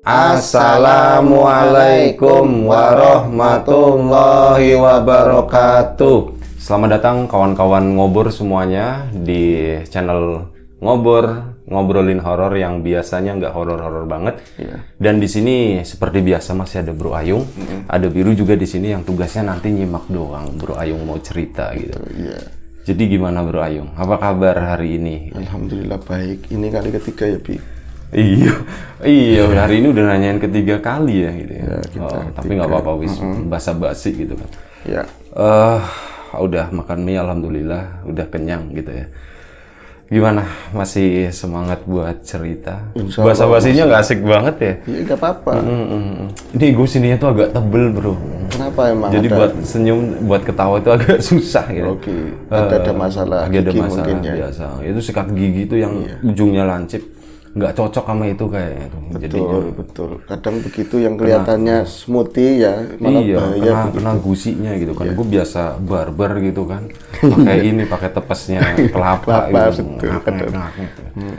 Assalamualaikum warahmatullahi wabarakatuh. Selamat datang kawan-kawan ngobor semuanya di channel ngobor, ngobrolin horor yang biasanya nggak horor-horor banget. Dan di sini seperti biasa masih ada Bro Ayung, ada Biru juga di sini yang tugasnya nanti nyimak doang. Bro Ayung mau cerita gitu. Jadi gimana Bro Ayung? Apa kabar hari ini? Alhamdulillah baik. Ini kali ketiga ya, Bi. Iya, hari ini udah nanyain ketiga kali ya gitu ya. Tapi nggak apa-apa, wis basa-basi gitu kan. Ya. Udah makan mie, alhamdulillah, udah kenyang gitu ya. Gimana? Masih semangat buat cerita? Basa-basinya nggak asik banget ya? Iya, nggak apa-apa. Ini gue sininya tuh agak tebel bro. Kenapa emang? Jadi buat senyum, buat ketawa itu agak susah gitu. Oke. Ada masalah ada gigi masalah mungkin ya. Biasa. Itu sikat gigi itu yang ujungnya lancip. Nggak cocok sama itu kayaknya tuh. Betul. Kadang begitu yang kelihatannya smoothie ya, malah bahaya. Kena gusinya gitu kan. Gue biasa barber gitu kan. Pakai tepesnya kelapa gitu.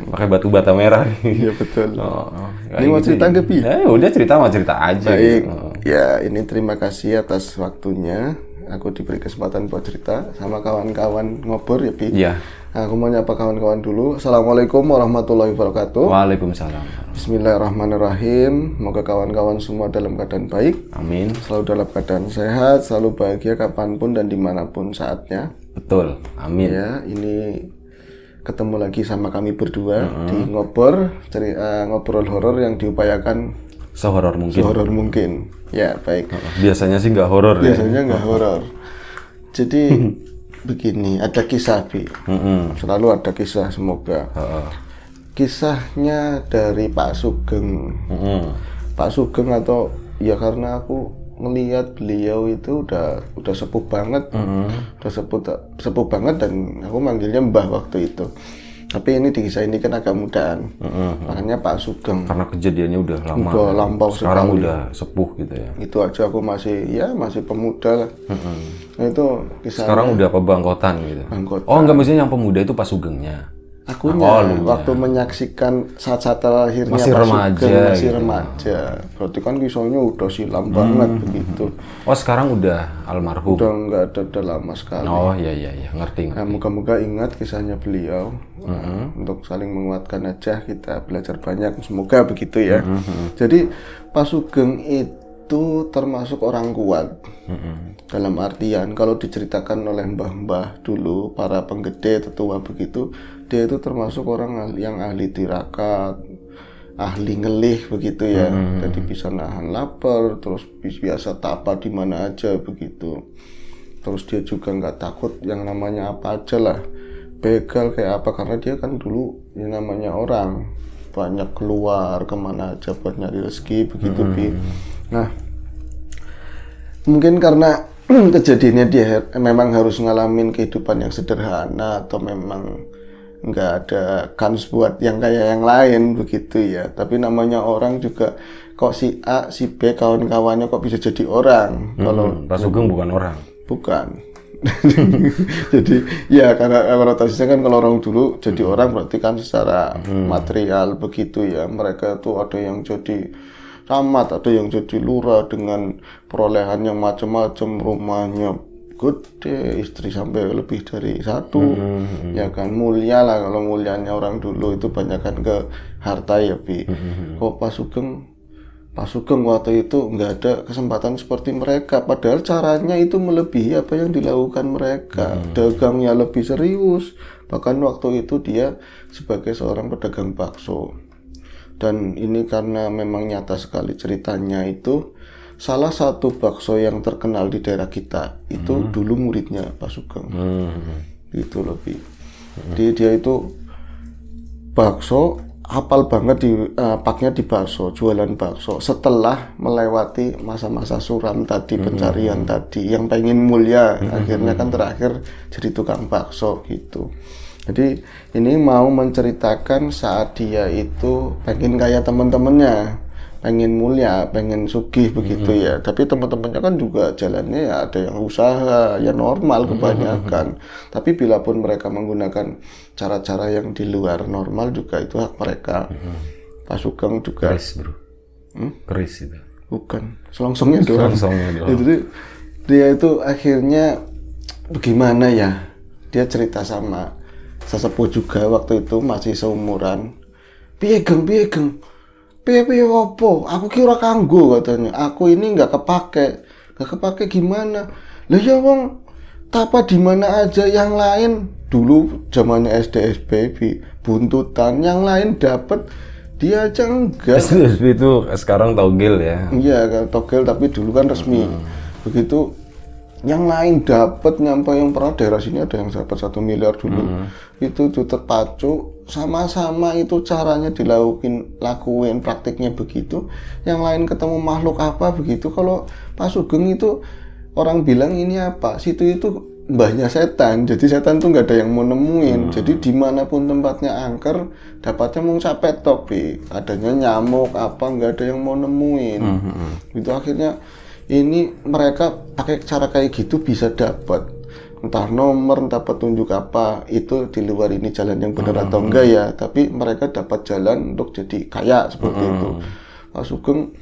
Pakai batu bata merah. Iya betul. Ini mau gitu. cerita nggak, Bi? Udah cerita aja. Baik. Gitu. Ya, ini terima kasih atas waktunya. Aku diberi kesempatan buat cerita sama kawan-kawan ngobor ya, Bi. Iya. Aku mau nyapa kawan-kawan dulu. Assalamualaikum warahmatullahi wabarakatuh. Waalaikumsalam. Bismillahirrahmanirrahim. Semoga kawan-kawan semua dalam keadaan baik. Amin. Selalu dalam keadaan sehat, selalu bahagia kapanpun dan dimanapun saatnya. Betul. Amin. Ya, ini ketemu lagi sama kami berdua di ngobor, ngobrol horor yang diupayakan sehoror mungkin. Ya, baik. Biasanya sih nggak horor. Biasanya nggak horor. Jadi begini, ada kisah, Bi. Selalu ada kisah, semoga. Kisahnya dari Pak Sugeng. Pak Sugeng atau ya karena aku ngelihat beliau itu udah sepuh banget. Udah sepuh banget dan aku manggilnya Mbah waktu itu. Tapi ini di kisah ini kan agak mudaan. Makanya Pak Sugeng. Karena kejadiannya udah lama. Udah lampau sekarang sekali. udah sepuh gitu ya. Itu aja aku masih pemuda lah. Nah, itu kisahnya. Sekarang udah apa bangkotan gitu. Bangkotan. Oh, enggak, maksudnya yang pemuda itu Pak Sugengnya. Akunya waktu menyaksikan saat-saat lahirnya masih Pak remaja, Sugeng, masih gitu. remaja. Berarti kan kisahnya udah silam banget begitu. Oh, sekarang udah almarhum. Udah nggak ada, udah lama sekali. Oh iya, ngerti. Nah, moga-moga ingat kisahnya beliau. Untuk saling menguatkan aja, kita belajar banyak. Semoga begitu ya. Jadi Pak Sugeng itu termasuk orang kuat. Dalam artian kalau diceritakan oleh mbah-mbah dulu, para penggede tetua begitu, dia itu termasuk orang yang ahli tirakat, ahli ngelih begitu ya. Jadi bisa nahan lapar, terus biasa tapa di mana aja begitu. Terus dia juga nggak takut yang namanya apa aja lah, begal kayak apa, karena dia kan dulu yang namanya orang banyak keluar kemana aja buat nyari rezeki begitu. Nah, mungkin karena kejadiannya dia memang harus ngalamin kehidupan yang sederhana atau memang nggak ada kans buat yang kayak yang lain begitu ya. Tapi namanya orang juga, kok si A, si B, kawan-kawannya kok bisa jadi orang. Kalau Pak Sugeng bukan orang. Bukan. Jadi ya karena konotasinya kan kalau orang dulu jadi orang berarti kan secara material begitu ya. Mereka tuh ada yang jadi camat, ada yang jadi lurah dengan perolehan yang macam-macam, rumahnya gede, istri sampai lebih dari satu, ya kan, mulia lah. Kalau mulianya orang dulu itu banyakkan ke harta ya, Bi. Kok Pak Sugeng waktu itu nggak ada kesempatan seperti mereka, padahal caranya itu melebihi apa yang dilakukan mereka. Dagangnya lebih serius, bahkan waktu itu dia sebagai seorang pedagang bakso. Dan ini karena memang nyata sekali ceritanya itu, salah satu bakso yang terkenal di daerah kita itu dulu muridnya Pak Sugeng. Gitu loh, Bi. Dia itu bakso, hafal banget paknya di bakso, jualan bakso. Setelah melewati masa-masa suram tadi, pencarian tadi, yang pengen mulia, akhirnya kan terakhir jadi tukang bakso gitu. Jadi ini mau menceritakan saat dia itu pengen kayak teman-temannya, pengen mulia, pengen sugih begitu ya. Tapi teman-temannya kan juga jalannya ya ada yang usaha, ya normal kebanyakan. Tapi bila pun mereka menggunakan cara-cara yang di luar normal juga itu hak mereka. Pak Sugeng juga. Keris, bro. Keris itu. Bukan, selongsongnya doang. Selongsongnya doang. Jadi dia itu akhirnya bagaimana ya? Dia cerita sama sesepuh juga waktu itu masih seumuran. Piye geng, piye opo? Aku kira kanggo katanya. Aku ini nggak kepake gimana? Lah ya wong tapa di mana aja yang lain dulu zamannya SD SPB buntutan yang lain dapat dia aja enggak. SDSB itu sekarang togel ya. Iya kan togel tapi dulu kan resmi. Begitu yang lain dapat nyampe yang pernah daerah sini ada yang dapat 1 miliar dulu. Itu terpacu sama-sama itu caranya lakuin praktiknya begitu. Yang lain ketemu makhluk apa begitu. Kalau Pak Sugeng itu orang bilang ini apa? Situ itu mbahnya setan, jadi setan tuh nggak ada yang mau nemuin. Jadi dimanapun tempatnya angker, dapatnya mau capek topi, adanya nyamuk apa nggak ada yang mau nemuin. Itu akhirnya ini mereka pakai cara kayak gitu bisa dapat entah nomor, entah petunjuk apa itu di luar ini jalan yang benar atau enggak ya. Tapi mereka dapat jalan untuk jadi kaya seperti itu. Pak Sugeng,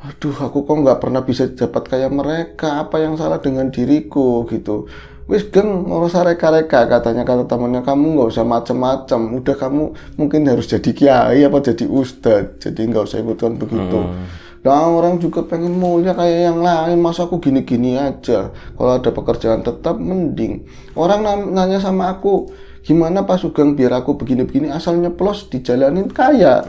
aduh aku kok nggak pernah bisa dapat kayak mereka, apa yang salah dengan diriku gitu. Wis geng ngurus reka-reka katanya kata temannya, kamu nggak usah macem-macem, udah kamu mungkin harus jadi kiai apa jadi ustadz, jadi nggak usah ikutan begitu. Nah orang juga pengen mulia kayak yang lain, masa aku gini-gini aja. Kalau ada pekerjaan tetap mending. Orang nanya sama aku, gimana Pak Sugeng biar aku begini-begini, asal nyeplos dijalanin kaya,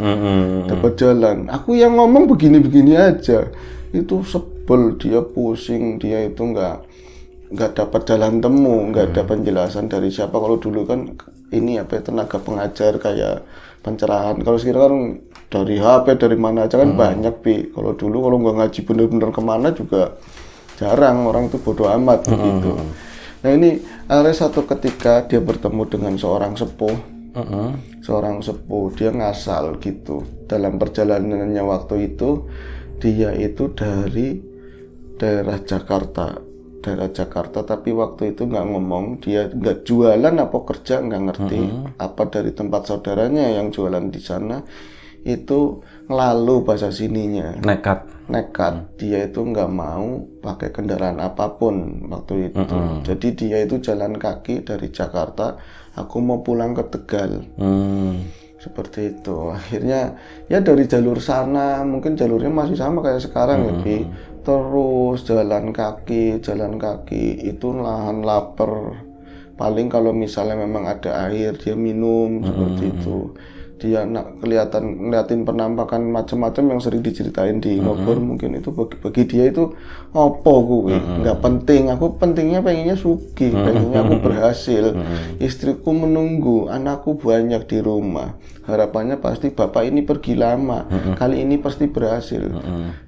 dapat jalan. Aku yang ngomong begini-begini aja, itu sebel, dia pusing, dia itu nggak dapat jalan temu, nggak ada penjelasan dari siapa. Kalau dulu kan ini apa tenaga pengajar kayak pencerahan. Kalau sekarang kan dari HP dari mana aja kan banyak Kalau dulu kalau nggak ngaji bener-bener kemana juga jarang, orang itu bodoh amat begitu. Nah ini ada satu ketika dia bertemu dengan seorang sepuh, dia ngasal gitu. Dalam perjalanannya waktu itu, dia itu dari daerah Jakarta, tapi waktu itu nggak ngomong, dia nggak jualan apa kerja nggak ngerti, apa dari tempat saudaranya yang jualan di sana, itu ngelalu bahasa sininya. Nekat, dia itu nggak mau pakai kendaraan apapun waktu itu. Jadi dia itu jalan kaki dari Jakarta, aku mau pulang ke Tegal. Seperti itu. Akhirnya ya dari jalur sana, mungkin jalurnya masih sama kayak sekarang ya, terus jalan kaki itu lahan lapar. Paling kalau misalnya memang ada air dia minum seperti itu. Dia ngeliatin penampakan macam-macam yang sering diceritain di Ngobor, mungkin itu bagi dia itu opo gue nggak penting. Aku pentingnya pengennya sugih, pengennya aku berhasil, istriku menunggu, anakku banyak di rumah, harapannya pasti bapak ini pergi lama, kali ini pasti berhasil.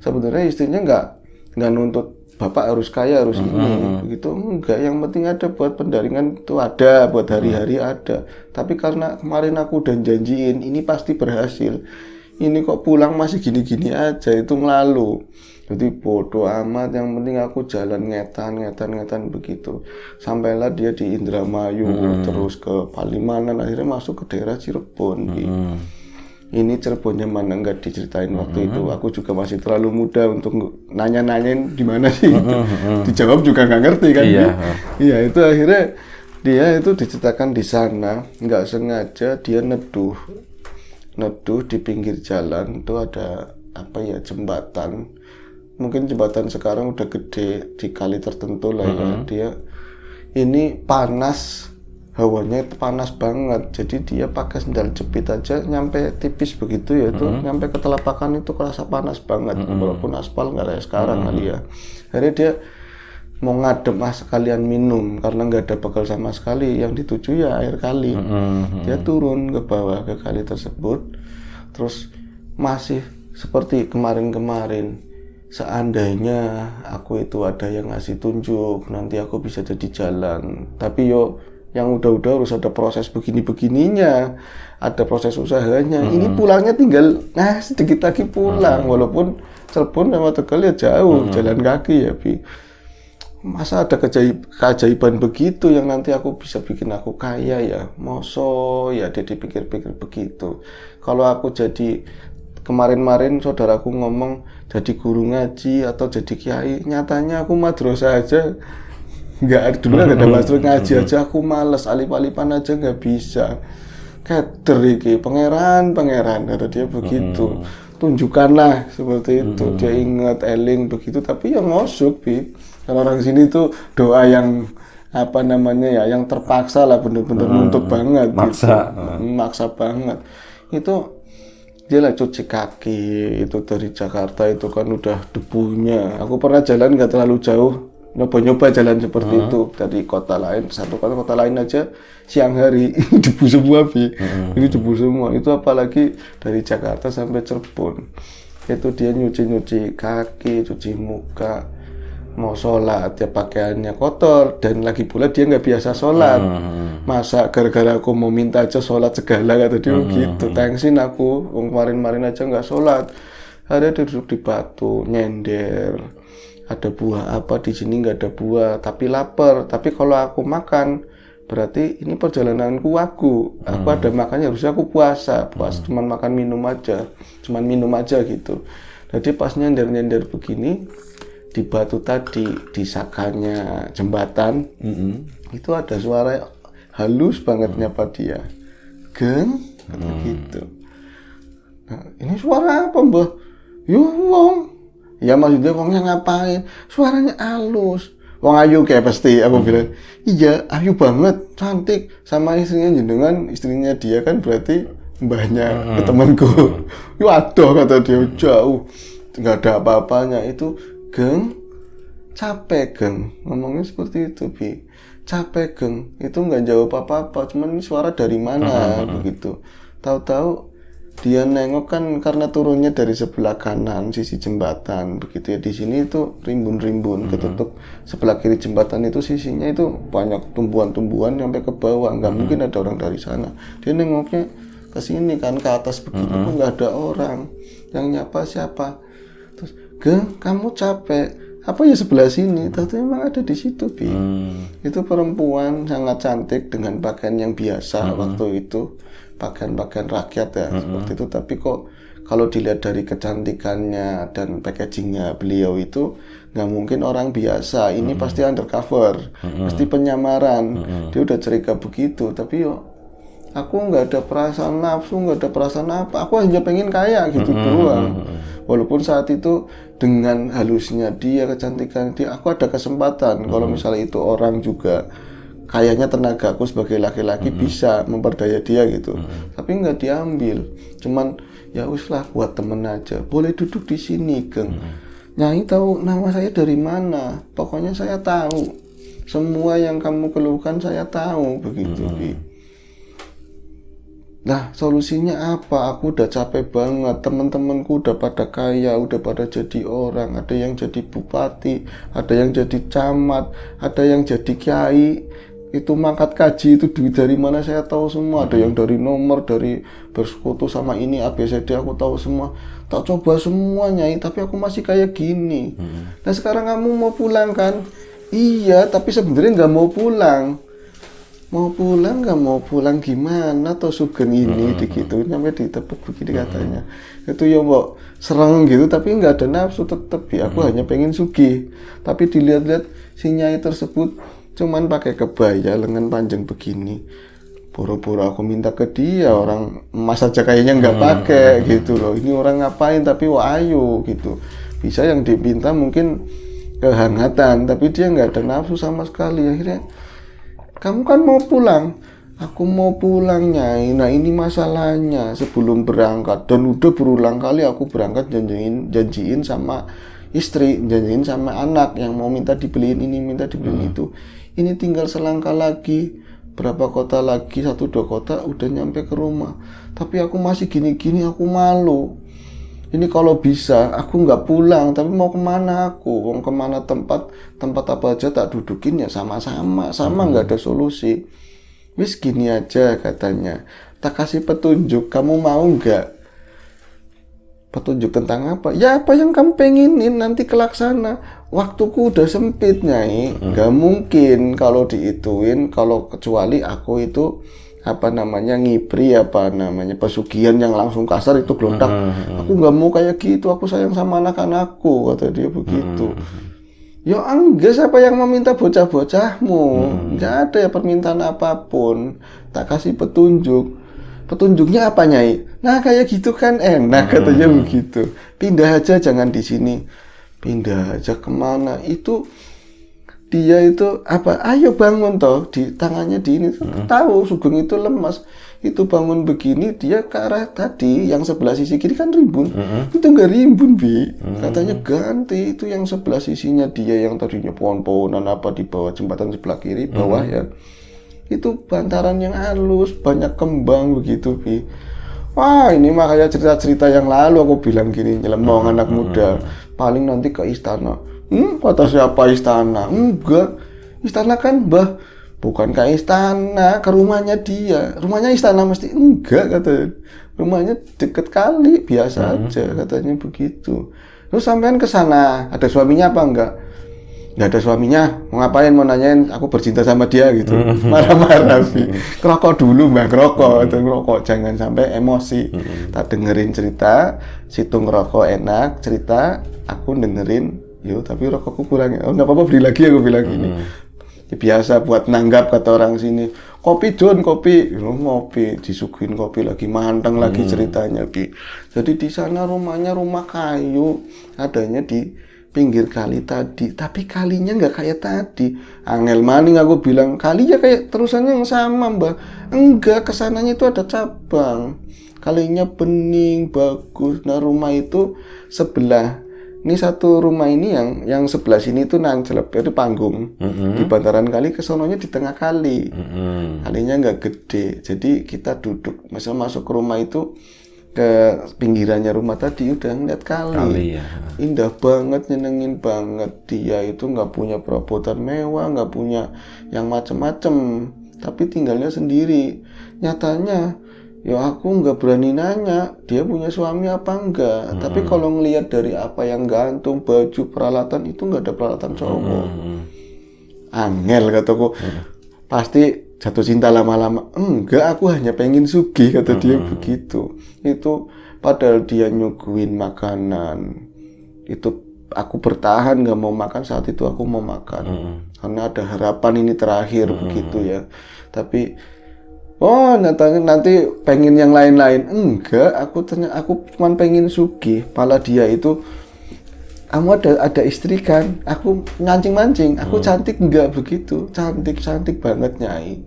Sebenarnya istrinya nggak nuntut bapak harus kaya, harus ini, begitu enggak. Yang penting ada buat pendaringan itu ada, buat hari-hari ada. Tapi karena kemarin aku udah janjiin, ini pasti berhasil. Ini kok pulang masih gini-gini aja, itu ngelalu. Jadi bodoh amat, yang penting aku jalan ngetan begitu. Sampailah dia di Indramayu, terus ke Palimanan, akhirnya masuk ke daerah Cirebon. Ini Cirebonnya mana nggak diceritain waktu itu. Aku juga masih terlalu muda untuk nanya-nanyain di mana sih. Dijawab juga nggak ngerti kan. Iya, itu akhirnya dia itu diceritakan di sana. Nggak sengaja dia neduh di pinggir jalan itu ada apa ya, jembatan. Mungkin jembatan sekarang udah gede di kali tertentu lah ya. Dia ini panas. Hawanya itu panas banget, jadi dia pakai sendal jepit aja nyampe tipis begitu ya, itu nyampe ke telapakan itu kerasa panas banget, walaupun aspal nggak kayak sekarang kali ya. Akhirnya dia mau ngadem sekalian minum karena nggak ada bekal sama sekali, yang dituju ya air kali. Dia turun ke bawah ke kali tersebut, terus masih seperti kemarin-kemarin. Seandainya aku itu ada yang ngasih tunjuk, nanti aku bisa jadi jalan. Tapi yang udah harus ada proses begini-begininya, ada proses usahanya. Ini pulangnya tinggal sedikit lagi pulang, walaupun Cirebon sama Tegal ya jauh, jalan kaki ya. Masa ada keajaiban begitu yang nanti aku bisa bikin aku kaya ya? Moso ya, dia dipikir-pikir begitu. Kalau aku jadi kemarin-marin saudaraku ngomong jadi guru ngaji atau jadi kiai, nyatanya aku madrasah aja nggak ada, dulu ada madrasah ngaji aja aku males, alif-alifan aja nggak bisa. Kader iki pangeran kata dia begitu. Tunjukkanlah seperti itu. Dia ingat eling begitu, tapi yang ngosuk Bi. Kalau orang sini tuh doa yang apa namanya ya, yang terpaksa lah, bener-bener nuntut banget maksa gitu. Maksa banget. Itu dia lah cuci kaki itu dari Jakarta, itu kan udah debunya. Aku pernah jalan nggak terlalu jauh, nyoba-nyoba jalan seperti itu dari kota lain, satu kota lain aja siang hari debu semua Bi. Ini debu semua. Itu apalagi dari Jakarta sampai Cirebon. Itu dia nyuci kaki, cuci muka, mau sholat ya pakaiannya kotor, dan lagi pula dia nggak biasa sholat. Masa gara-gara aku mau minta aja sholat segala, kata dia gitu. Thanksin aku, kemarin-marin aja nggak sholat. Ada duduk di batu, nyender. Ada buah apa di sini, nggak ada buah, tapi lapar. Tapi kalau aku makan, berarti ini perjalananku aku ada makannya, harusnya aku puasa cuman makan minum aja gitu. Jadi pas nyender begini di batu tadi, di sakanya jembatan, itu ada suara halus banget nyapa dia, Geng, kata gitu. Nah, ini suara apa Mbah? Yo wong, ya maksudnya wongnya ngapain? Suaranya halus. Wong ayu kayak pasti, aku bilang, iya ayu banget, cantik, sama istrinya jenengan, istrinya dia kan berarti mbahnya temanku. Yo aduh, kata dia, jauh, nggak ada apa-apanya. Itu Geng, capek Geng, ngomongnya seperti itu Bi, capek Geng, itu nggak jawab apa-apa, cuman ini suara dari mana begitu. Tahu-tahu dia nengok kan, karena turunnya dari sebelah kanan sisi jembatan begitu ya, di sini itu rimbun-rimbun ketutup. Sebelah kiri jembatan itu sisinya itu banyak tumbuhan-tumbuhan sampai ke bawah, nggak mungkin ada orang dari sana. Dia nengoknya ke sini kan, ke atas begitu, kok nggak ada orang. Yang nyapa siapa? Terus, Geng, kamu capek? Apa ya sebelah sini? Tahu emang ada di situ Bi. Itu perempuan sangat cantik dengan pakaian yang biasa waktu itu, pakaian rakyat ya seperti itu. Tapi kok kalau dilihat dari kecantikannya dan packagingnya beliau itu nggak mungkin orang biasa. Ini pasti undercover, pasti penyamaran. Dia udah curiga begitu. Tapi yo, aku nggak ada perasaan nafsu, nggak ada perasaan apa. Aku hanya pengen kaya gitu doang. Walaupun saat itu dengan halusnya dia, kecantikan dia, aku ada kesempatan. Kalau misalnya itu orang juga, kayaknya tenaga aku sebagai laki-laki bisa memperdaya dia gitu. Tapi nggak diambil. Cuman ya uslah buat temen aja. Boleh duduk di sini, Geng. Nyai tahu nama saya dari mana? Pokoknya saya tahu. Semua yang kamu keluhkan saya tahu begitu. Nah, solusinya apa? Aku udah capek banget. Teman-temanku udah pada kaya, udah pada jadi orang. Ada yang jadi bupati, ada yang jadi camat, ada yang jadi kiai. Itu mangkat kaji, itu duit dari mana saya tahu semua. Ada yang dari nomor, dari bersekutu sama ini, ABCD aku tahu semua. Tak coba semua Nyai, tapi aku masih kayak gini. Nah sekarang kamu mau pulang kan? Iya, tapi sebenarnya nggak mau pulang. Mau pulang nggak mau pulang gimana? Toh Sugeng ini digituin sampai ditepuk begini katanya. Itu ya mau serang gitu, tapi nggak ada nafsu tetep ya. Aku hanya pengen sugih. Tapi dilihat-lihat si Nyai tersebut cuman pakai kebaya lengan panjang begini. Boro-boro aku minta ke dia, orang emas aja kayaknya nggak pakai gitu loh. Ini orang ngapain tapi wah ayo gitu. Bisa yang dipinta mungkin kehangatan, tapi dia nggak ada nafsu sama sekali. Akhirnya, kamu kan mau pulang, aku mau pulang Nyai. Nah ini masalahnya, sebelum berangkat, dan udah berulang kali aku berangkat janjiin sama istri, janjiin sama anak yang mau minta dibeliin ini, minta dibeliin itu. Ini tinggal selangkah lagi, berapa kota lagi, 1-2 kota udah nyampe ke rumah. Tapi aku masih gini-gini, aku malu. Ini kalau bisa aku nggak pulang, tapi mau kemana aku? Mau kemana tempat apa aja tak dudukin ya sama nggak ada solusi. Wis gini aja katanya, tak kasih petunjuk, kamu mau nggak? Petunjuk tentang apa? Ya apa yang kamu pengenin nanti kelaksana. Waktuku udah sempit Nyai, nggak mungkin kalau diituin, kalau kecuali aku itu ngibri pesugihan yang langsung kasar itu gelodak. Aku nggak mau kayak gitu, aku sayang sama anak-anakku, kata dia begitu. Ya enggak, siapa yang meminta bocah-bocahmu? Nggak ada ya permintaan apapun, tak kasih petunjuknya apa Nyai? Nah kayak gitu kan enak, katanya begitu. Pindah aja, jangan di sini, pindah aja kemana? Itu dia itu ayo bangun toh, di tangannya di ini tahu Sugeng itu lemas, itu bangun begini dia ke arah tadi yang sebelah sisi kiri kan rimbun, itu nggak rimbun katanya ganti, itu yang sebelah sisinya dia yang tadinya pohon-pohonan di bawah jembatan sebelah kiri bawah ya, itu bantaran yang halus banyak kembang begitu Wah ini mah kayak cerita-cerita yang lalu, aku bilang gini, nyelemong anak muda, paling nanti ke istana. Kata siapa istana? Enggak, istana kan Mbah, bukan ke istana, ke rumahnya dia. Rumahnya istana mesti? Enggak, kata. Rumahnya deket kali, biasa aja, katanya begitu. Terus sampean ke sana, ada suaminya apa enggak? Nggak ada suaminya, mau ngapain, mau nanyain aku bercinta sama dia gitu. Marah-marah Ngerokok dulu Mbak, ngerokok, jangan sampai emosi. Tak dengerin cerita, situ ngerokok enak, cerita, aku dengerin, tapi rokokku kurang. Oh nggak apa-apa, beli lagi, aku bilang gini. Ya, biasa buat nanggap, kata orang sini. Kopi John, kopi. Ngopi, disuguhin kopi lagi, manteng lagi ceritanya Jadi di sana rumahnya rumah kayu, adanya di pinggir kali tadi, tapi kalinya nggak kayak tadi. Angel maning, aku bilang kalinya kayak terusannya yang sama Mbak. Enggak, kesananya itu ada cabang, kalinya bening bagus. Nah rumah itu sebelah ini, satu rumah ini yang sebelah sini itu nancelep, itu panggung di bantaran kali, kesononya di tengah kali. Kalinya nggak gede, jadi kita duduk masuk ke rumah itu, ke pinggirannya rumah tadi udah ngeliat kali ya. Indah banget, nyenengin banget. Dia itu nggak punya perabotan mewah, nggak punya yang macem-macem, tapi tinggalnya sendiri. Nyatanya ya aku nggak berani nanya dia punya suami apa enggak, tapi kalau ngelihat dari apa yang gantung, baju, peralatan, itu nggak ada peralatan cowok. Angel, kataku. Pasti jatuh cinta lama-lama. Enggak, aku hanya pengen sugih, kata dia begitu. Itu padahal dia nyuguhin makanan. Itu aku bertahan nggak mau makan, saat itu aku mau makan. Karena ada harapan ini terakhir begitu ya. Tapi nanti pengen yang lain-lain. Enggak, aku cuma pengen sugih. Pala dia itu, kamu ada istri kan? Aku mancing-mancing. Aku cantik enggak begitu? Cantik banget Nyai.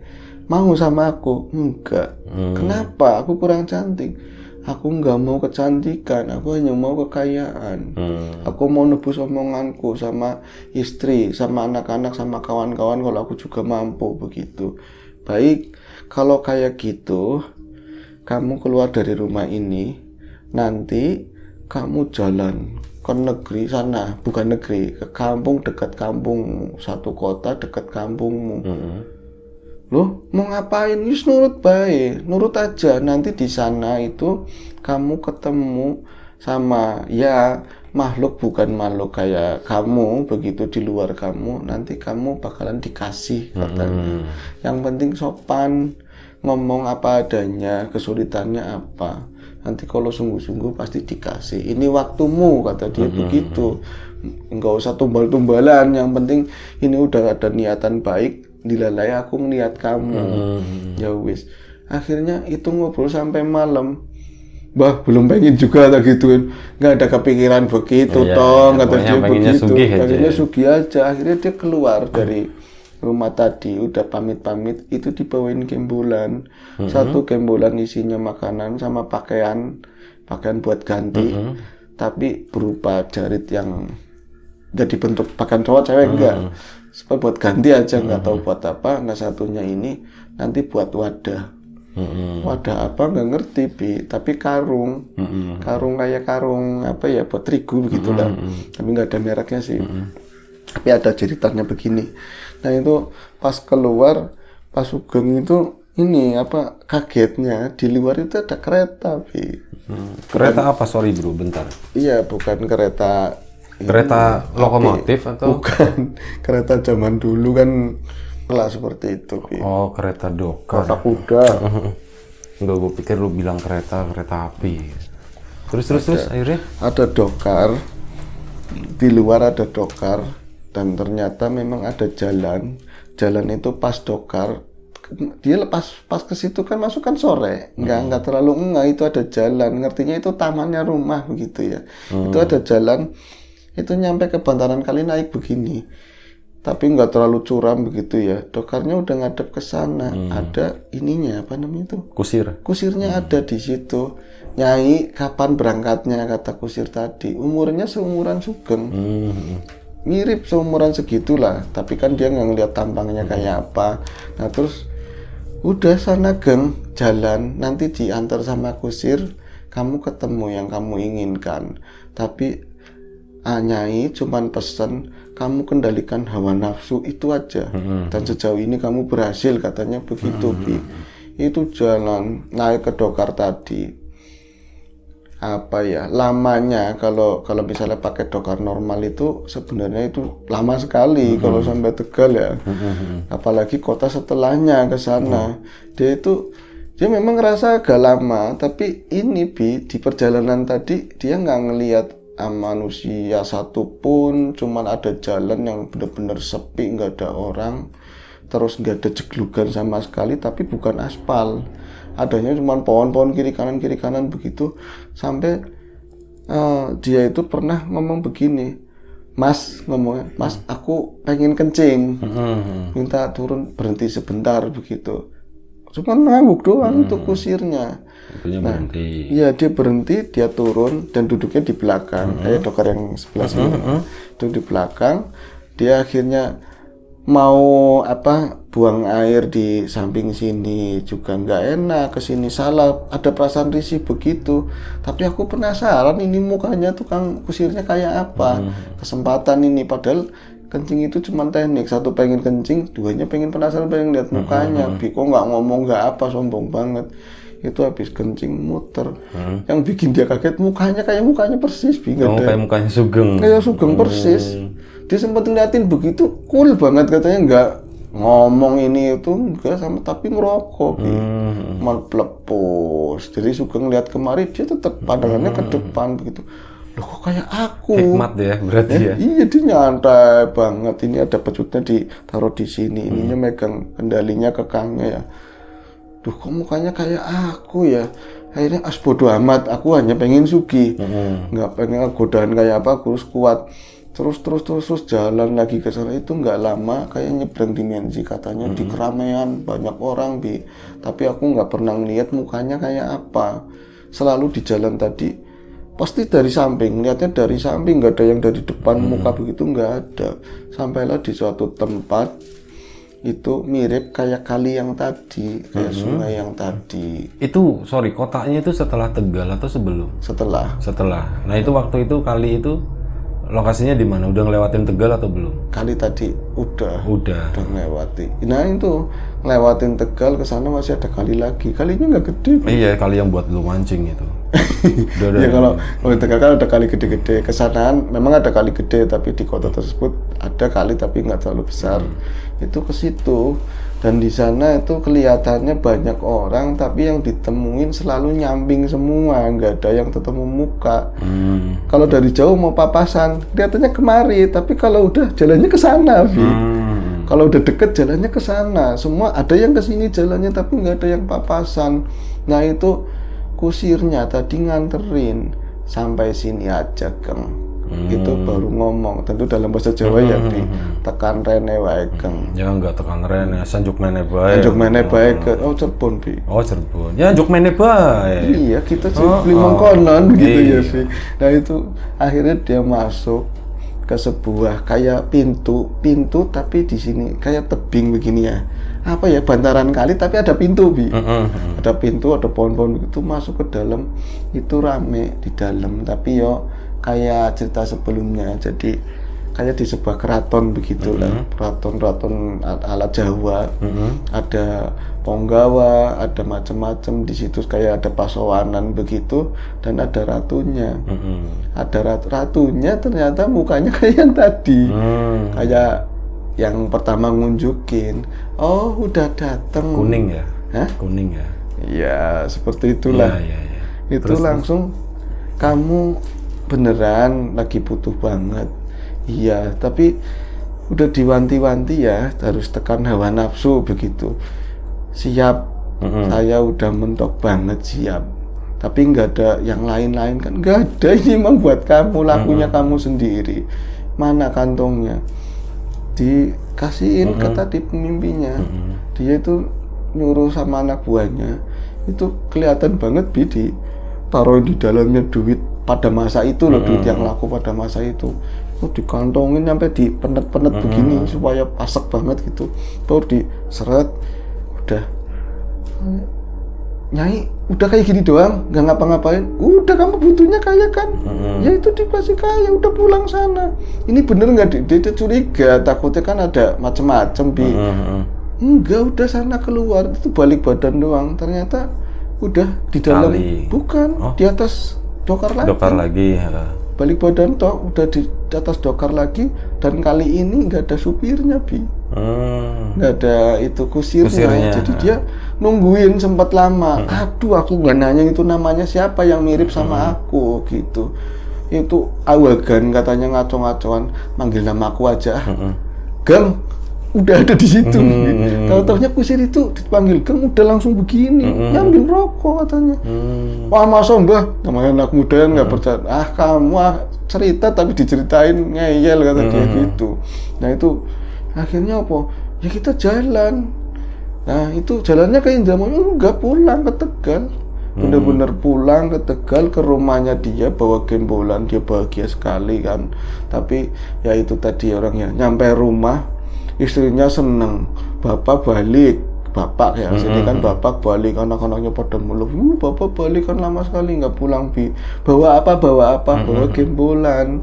Mau sama aku? Enggak. Kenapa? Aku kurang cantik. Aku nggak mau kecantikan. Aku hanya mau kekayaan. Aku mau nebus omonganku sama istri, sama anak-anak, sama kawan-kawan. Kalau aku juga mampu begitu. Baik, kalau kayak gitu, kamu keluar dari rumah ini. Nanti kamu jalan ke negeri sana, bukan negeri, ke kampung dekat kampungmu, satu kota dekat kampungmu. Loh, mau ngapain? Yus nurut baik, nurut aja. Nanti di sana itu kamu ketemu sama makhluk, bukan makhluk kayak kamu, begitu di luar kamu, nanti kamu bakalan dikasih, katanya. Yang penting sopan, ngomong apa adanya, kesulitannya apa. Nanti kalau sungguh-sungguh pasti dikasih. Ini waktumu, kata dia begitu. Enggak usah tumbal-tumbalan, yang penting ini udah ada niatan baik, dilalai aku ngeliat kamu. Ya wis. Akhirnya itu ngobrol sampai malam. Bah, belum pengen juga tak gituin. Nggak ada kepikiran begitu, kata dia begitu. Akhirnya sugih aja. Akhirnya dia keluar dari rumah tadi, udah pamit-pamit, itu dibawain gembolan. Satu gembolan isinya makanan sama pakaian buat ganti. Tapi berupa jarit yang jadi bentuk pakaian cowok cewek enggak. Supaya buat ganti aja, nggak tahu buat apa. Nah satunya ini nanti buat wadah. Wadah apa nggak ngerti tapi karung. Karung kayak karung buat terigu begitulah. Tapi nggak ada mereknya sih. Tapi ada jeritannya begini. Nah itu pas keluar, pas Sugeng itu ini kagetnya, di luar itu ada kereta Kereta apa? Sorry bro, bentar. Iya, bukan kereta lokomotif atau? Bukan, kereta zaman dulu kan lah seperti itu. Oh, kereta dokar. Kereta kuda. Enggak, gue pikir lu bilang kereta api. Terus akhirnya Ada dokar, di luar ada dokar, dan ternyata memang ada jalan itu pas dokar, dia pas ke situ kan masuk kan sore, nggak terlalu itu ada jalan, ngertinya itu tamannya rumah begitu ya. Itu ada jalan, itu nyampe ke bantaran kali naik begini, tapi nggak terlalu curam begitu ya. Dokarnya udah ngadep ke sana, ada ininya apa namanya itu? Kusirnya ada di situ. Nyai kapan berangkatnya, kata kusir tadi. Umurnya seumuran Sugeng. Mirip seumuran segitulah, tapi kan dia nggak ngeliat tampangnya kayak apa. Nah terus udah sana Geng, jalan, nanti diantar sama kusir, kamu ketemu yang kamu inginkan. Tapi Nyai cuman pesen kamu kendalikan hawa nafsu itu aja. Dan sejauh ini kamu berhasil, katanya begitu. Itu jalan naik ke dokar tadi, apa ya, lamanya kalau misalnya pakai dokar normal itu sebenarnya itu lama sekali kalau sampai Tegal ya. Apalagi kota setelahnya ke sana. Dia memang ngerasa agak lama, tapi ini di perjalanan tadi dia nggak ngelihat manusia satupun, cuman ada jalan yang benar-benar sepi, nggak ada orang, terus nggak ada jeglugan sama sekali, tapi bukan aspal. Adanya cuma pohon-pohon kiri kanan begitu. Sampai dia itu pernah ngomong begini, Mas aku pengen kencing, minta turun berhenti sebentar begitu. Cuma ngangguk doang untuk kusirnya. Berhenti. Iya, dia berhenti, dia turun dan duduknya di belakang. Kayak dokter yang sebelah sini, duduk di belakang. Dia akhirnya mau buang air di samping sini juga nggak enak, kesini salah, ada perasaan risih begitu. Tapi aku penasaran ini mukanya tukang kusirnya kayak apa. Kesempatan ini, padahal kencing itu cuma teknik, satu pengen kencing, duanya pengen penasaran, pengen lihat mukanya. Biko nggak ngomong nggak apa, sombong banget. Itu habis kencing muter. Yang bikin dia kaget mukanya persis, kayak mukanya Sugeng. Kayak Sugeng persis. Dia sempat ngeliatin begitu, cool banget katanya, nggak ngomong ini itu enggak sama, tapi ngerokok, mal plepos. Jadi Sugeng lihat kemari, dia tetap pandangannya ke depan begitu. Loh kok kayak aku? Hikmat ya berarti ya. Iya, dia nyantai banget. Ini ada pecutnya ditaruh di sini, ininya megang kendalinya kekangnya ya. Duh kok mukanya kayak aku ya. Akhirnya bodo amat, aku hanya pengen sugih, nggak pengen godaan kayak apa, aku harus kuat. Terus jalan lagi ke sana. Itu nggak lama kayak nyebrang dimensi katanya, di keramaian banyak orang tapi aku nggak pernah ngeliat mukanya kayak apa. Selalu di jalan tadi pasti dari samping, lihatnya dari samping, nggak ada yang dari depan muka begitu, nggak ada. Sampailah di suatu tempat itu mirip kayak kali yang tadi, kayak sungai yang tadi. Itu kotanya itu setelah Tegal atau sebelum? Setelah. Nah itu waktu itu kali itu lokasinya di mana? Udah ngelewatin Tegal atau belum? Kali tadi udah ngelewati. Nah itu ngelewatin Tegal, ke sana masih ada kali lagi. Kalinya nggak gede. Iya, kali yang buat lu mancing itu. Ya kalau Tegal kan ada kali gede-gede. Kesanaan memang ada kali gede, tapi di kota tersebut ada kali tapi nggak terlalu besar. Itu ke situ. Dan di sana itu kelihatannya banyak orang, tapi yang ditemuin selalu nyamping semua, nggak ada yang ketemu muka. Kalau dari jauh mau papasan, kelihatannya kemari, tapi kalau udah jalannya ke sana, Kalau udah deket jalannya ke sana. Semua ada yang ke sini jalannya, tapi nggak ada yang papasan. Nah itu kusirnya tadi nganterin sampai sini aja, Geng. Itu baru ngomong, tentu dalam bahasa Jawa ya, tekan rene wae, Geng. Ya enggak tekan rene, sanjuk mene bae. Sanjuk mene bae ke Cirebon, Bi. Oh, Cirebon. Ya sanjuk mene bae. Iya, kita beli mangkonan gitu ya, Bi. Nah itu akhirnya dia masuk ke sebuah kayak pintu tapi di sini kayak tebing begini ya. Apa ya, bantaran kali tapi ada pintu, Bi. Ada pintu, ada pohon-pohon begitu, masuk ke dalam. Itu rame di dalam, tapi kayak cerita sebelumnya, jadi kayak di sebuah keraton begitulah, keraton ala Jawa, ada ponggawa, ada macam-macam di situ, kayak ada pasowanan begitu, dan ada ratunya. Ada ratunya ternyata mukanya kayak yang tadi, kayak yang pertama ngunjukin, oh udah dateng. Kuning ya? Hah? Kuning ya? Ya seperti itulah. Iya. Itu langsung kamu beneran lagi butuh banget. Iya, tapi udah diwanti-wanti ya, harus tekan hawa nafsu begitu. Siap, saya udah mentok banget siap. Tapi nggak ada yang lain-lain kan, nggak ada, ini emang buat kamu, lakunya kamu sendiri. Mana kantongnya? Dikasihin ke tadi pemimpinya. Dia itu nyuruh sama anak buahnya, itu kelihatan banget taruh di dalamnya duit pada masa itu loh, duit yang laku pada masa itu. Dikantongin sampai dipenet-penet begini supaya pasek banget gitu, baru diseret. Udah, Nyai udah kayak gini doang, nggak ngapa-ngapain. Udah, kamu butuhnya kaya kan? Ya itu dikasih kaya, udah pulang sana. Ini bener nggak? Dia curiga, takutnya kan ada macem-macem bi. Enggak, udah sana keluar, itu balik badan doang. Ternyata udah di dalam, bukan di atas dokar lagi. Dokar lagi. Balik badan toh udah di atas dokar lagi, dan kali ini nggak ada supirnya bi, nggak ada itu kusirnya. Jadi dia nungguin sempat lama. Aduh, aku nggak nanya itu namanya siapa yang mirip sama aku gitu. Itu awagan katanya, ngaco-ngacoan manggil nama aku aja. Gang udah ada di situ. Tahu-taunya kusir itu dipanggil Gang udah langsung begini, nyambil rokok katanya. Wah, masa mbah, namanya anak muda nggak percaya. Kamu cerita tapi diceritain ngeyel kata dia gitu. Nah itu akhirnya apa? Ya kita jalan. Nah itu jalannya ke Indramayu, enggak, pulang ke Tegal. Bener-bener pulang ke Tegal, ke rumahnya dia, bawa gembolan. Dia bahagia sekali kan. Tapi ya itu tadi orangnya, nyampe rumah istrinya seneng, bapak balik. Bapak ya, sini kan bapak balik, anak-anaknya pada meluk. Bapak balik kan lama sekali nggak pulang bi. Bawa apa? Bawa gembolan.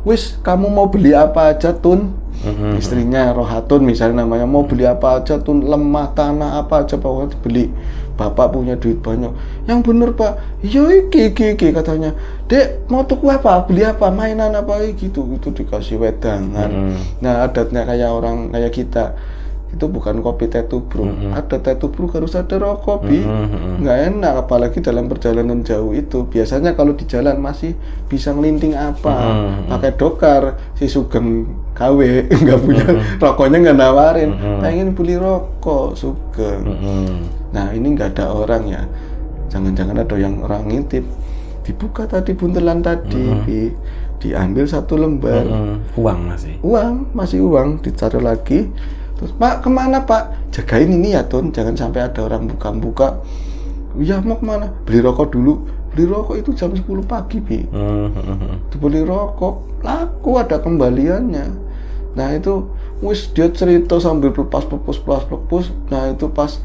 Wis, kamu mau beli apa aja Tun? Istrinya Rohatun misalnya namanya, mau beli apa aja Tun, lemah tanah apa aja pokoknya dibeli. Bapak punya duit banyak. Yang bener Pak, iya iki katanya. Dek, mau tuku apa? Beli apa? Mainan apa gitu? Itu dikasih wedangan. Nah adatnya kayak orang kayak kita, itu bukan kopi teh tubruk. Ada teh tubruk harus ada rokok bi. Nggak enak, apalagi dalam perjalanan jauh itu. Biasanya kalau di jalan masih bisa ngelinting apa, pakai dokar. Si Sugeng KW nggak punya rokoknya, nggak nawarin, pengen beli rokok Sugeng. Nah ini nggak ada orang ya, jangan-jangan ada yang orang ngintip. Dibuka tadi buntelan tadi, diambil 1 lembar. Uang masih uang, ditaruh lagi. Terus, Pak kemana Pak? Jagain ini ya Tun, jangan sampai ada orang buka-buka. Iya, mau kemana? Beli rokok dulu. Beli rokok itu jam 10 pagi bi. Dibeli rokok, laku, ada kembaliannya. Nah itu wis dia cerita sambil pelepas. Nah itu pas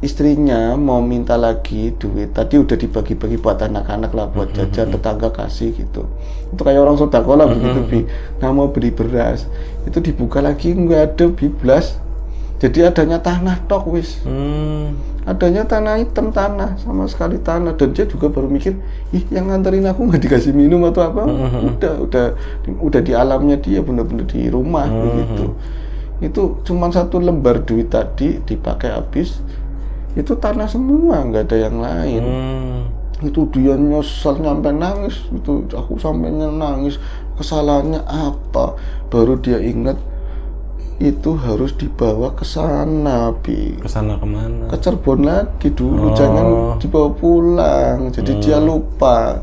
istrinya mau minta lagi duit, tadi udah dibagi-bagi buat anak-anak lah, buat jajan, tetangga kasih gitu. Itu kayak orang sodako lah begitu bi. Nah mau beli beras, itu dibuka lagi nggak ada biblas. Jadi adanya tanah tok wis. Adanya tanah hitam, tanah sama sekali tanah. Dan dia juga baru mikir, yang nganterin aku nggak dikasih minum atau apa? Udah di alamnya dia, bener-bener di rumah begitu. Itu cuma 1 lembar duit tadi dipakai habis. Itu tanah semua, nggak ada yang lain. Itu dia nyesel nyampe nangis. Itu aku sampai nangis, kesalahannya apa? Baru dia ingat itu harus dibawa ke sana bi. Ke sana kemana? Ke Cirebon lagi dulu, jangan dibawa pulang. Jadi dia lupa.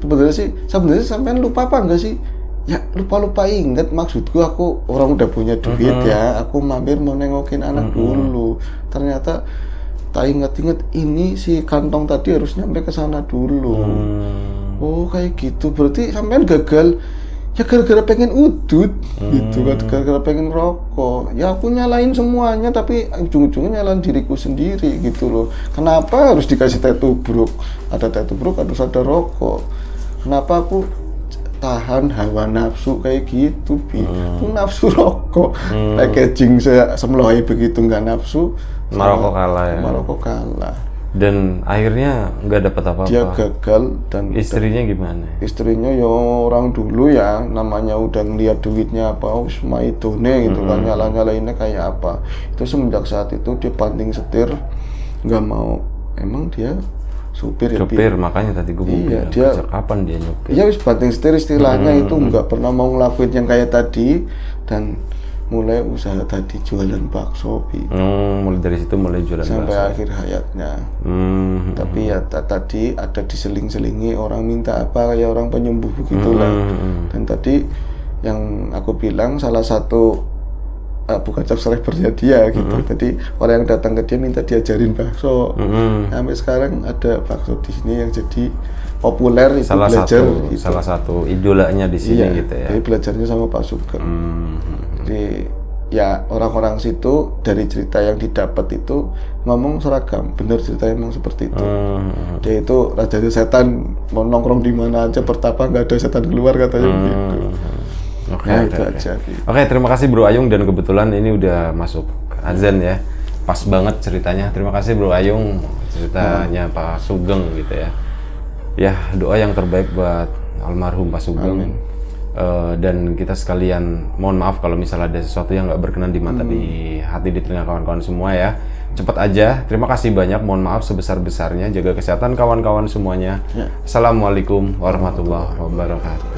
Sebenarnya sampean lupa apa enggak sih? Ya lupa inget, maksudku aku orang udah punya duit ya, aku mampir mau nengokin anak dulu. Ternyata tak inget ini si kantong tadi harus nyampe ke sana dulu. Oh kayak gitu, berarti sampean gagal ya gara-gara pengen udut gitu kan, gara-gara pengen rokok. Ya aku nyalain semuanya, tapi ujung-ujungnya nyalain diriku sendiri gitu loh. Kenapa harus dikasih teh tubruk? Ada teh tubruk, harus ada rokok. Kenapa aku tahan hawa nafsu kayak gitu bi? Aku nafsu rokok, packaging semlohe begitu nggak nafsu. Maroko kalah ya. Maroko kalah. Dan akhirnya nggak dapat apa-apa. Dia gagal dan Istrinya gimana? istrinya ya orang dulu ya, namanya udah ngeliat duitnya apa, maidone gitu kan, nyala-nyalainnya kayak apa. Itu semenjak saat itu dia banting setir, nggak mau. Emang dia supir ya, Supir, makanya tadi gue bilang, dia sejak kapan dia nyupir? ya wis banting setir istilahnya itu, nggak pernah mau ngelakuin yang kayak tadi. Dan mulai usaha tadi jualan bakso Mulai dari situ mulai jualan sampai bakso. akhir hayatnya. Hmm, Tapi ya tadi ada diseling-selingi orang minta apa kayak orang penyembuh begitulah. Dan tadi yang aku bilang salah satu bukan subscribernya dia gitu. Tadi orang yang datang ke dia minta diajarin bakso. Sampai sekarang ada bakso di sini yang jadi populer, itu belajar gitu. Salah satu idolanya di sini gitu ya. Jadi belajarnya sama Pak Sugeng. Jadi ya orang-orang situ dari cerita yang didapat itu ngomong seragam, bener ceritanya emang seperti itu. Dia itu rajanya setan, mau nongkrong di mana aja bertapa nggak ada setan keluar katanya begitu. Oke, Itu aja. Oke, terima kasih Bro Ayung, dan kebetulan ini udah masuk azan ya. Pas banget ceritanya. Terima kasih Bro Ayung, ceritanya Pak Sugeng gitu ya. Ya, doa yang terbaik buat almarhum Pak Sugeng. Dan kita sekalian mohon maaf kalau misalnya ada sesuatu yang nggak berkenan di mata, di hati, di telinga kawan-kawan semua ya. Cepat aja. Terima kasih banyak. Mohon maaf sebesar-besarnya. Jaga kesehatan kawan-kawan semuanya. Assalamualaikum warahmatullahi wabarakatuh.